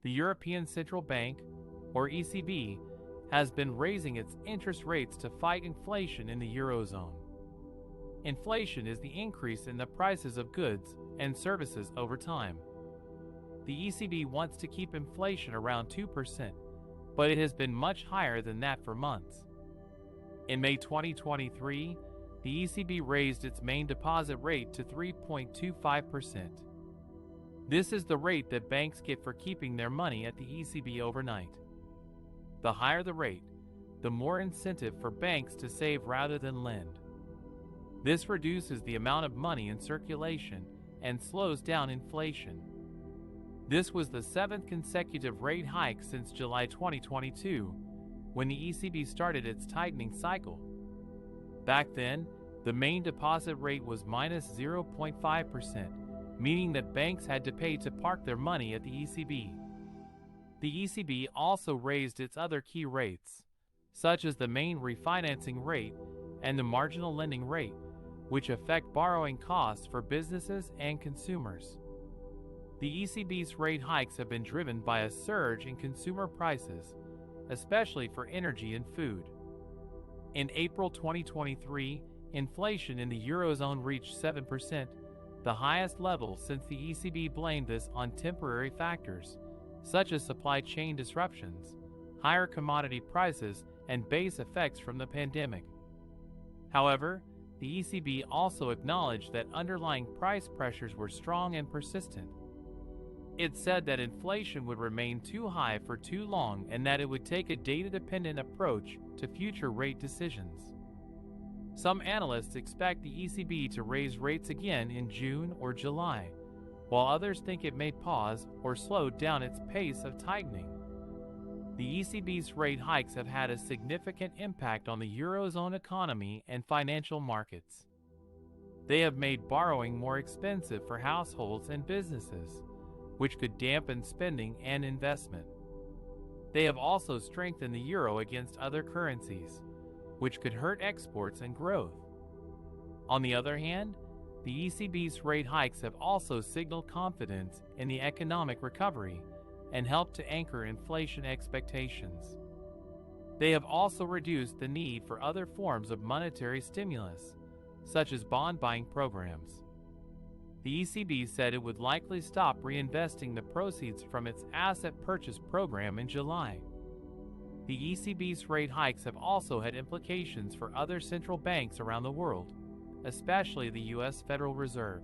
the European Central Bank, or ECB, has been raising its interest rates to fight inflation in the Eurozone. Inflation is the increase in the prices of goods and services over time. The ECB wants to keep inflation around 2%, but it has been much higher than that for months. In May 2023, the ECB raised its main deposit rate to 3.25%. This is the rate that banks get for keeping their money at the ECB overnight. The higher the rate, the more incentive for banks to save rather than lend. This reduces the amount of money in circulation and slows down inflation. This was the 7th consecutive rate hike since July 2022, when the ECB started its tightening cycle. Back then, the main deposit rate was minus 0.5%, meaning that banks had to pay to park their money at the ECB. The ECB also raised its other key rates, such as the main refinancing rate and the marginal lending rate, which affect borrowing costs for businesses and consumers. The ECB's rate hikes have been driven by a surge in consumer prices, especially for energy and food. In April 2023, inflation in the Eurozone reached 7%, the highest level since the ECB blamed this on temporary factors, such as supply chain disruptions, higher commodity prices, and base effects from the pandemic. However, the ECB also acknowledged that underlying price pressures were strong and persistent. It said that inflation would remain too high for too long and that it would take a data-dependent approach to future rate decisions. Some analysts expect the ECB to raise rates again in June or July, while others think it may pause or slow down its pace of tightening. The ECB's rate hikes have had a significant impact on the Eurozone economy and financial markets. They have made borrowing more expensive for households and businesses, which could dampen spending and investment. They have also strengthened the euro against other currencies, which could hurt exports and growth. On the other hand, the ECB's rate hikes have also signaled confidence in the economic recovery and helped to anchor inflation expectations. They have also reduced the need for other forms of monetary stimulus, such as bond buying programs. The ECB said it would likely stop reinvesting the proceeds from its asset purchase program in July. The ECB's rate hikes have also had implications for other central banks around the world, especially the U.S. Federal Reserve.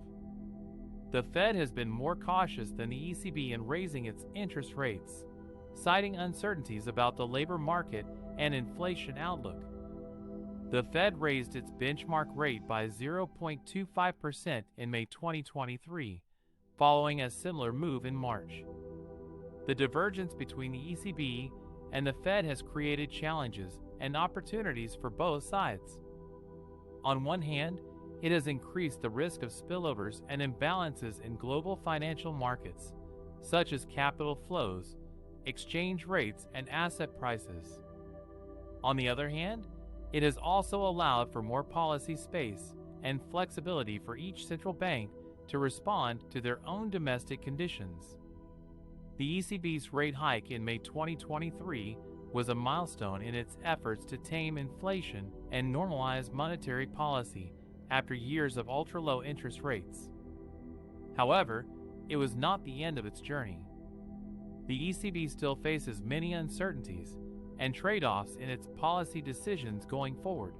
The Fed has been more cautious than the ECB in raising its interest rates, citing uncertainties about the labor market and inflation outlook. The Fed raised its benchmark rate by 0.25% in May 2023, following a similar move in March. The divergence between the ECB and the Fed has created challenges and opportunities for both sides. On one hand, it has increased the risk of spillovers and imbalances in global financial markets, such as capital flows, exchange rates, and asset prices. On the other hand, it has also allowed for more policy space and flexibility for each central bank to respond to their own domestic conditions. The ECB's rate hike in May 2023 was a milestone in its efforts to tame inflation and normalize monetary policy after years of ultra-low interest rates. However, it was not the end of its journey. The ECB still faces many uncertainties and trade-offs in its policy decisions going forward.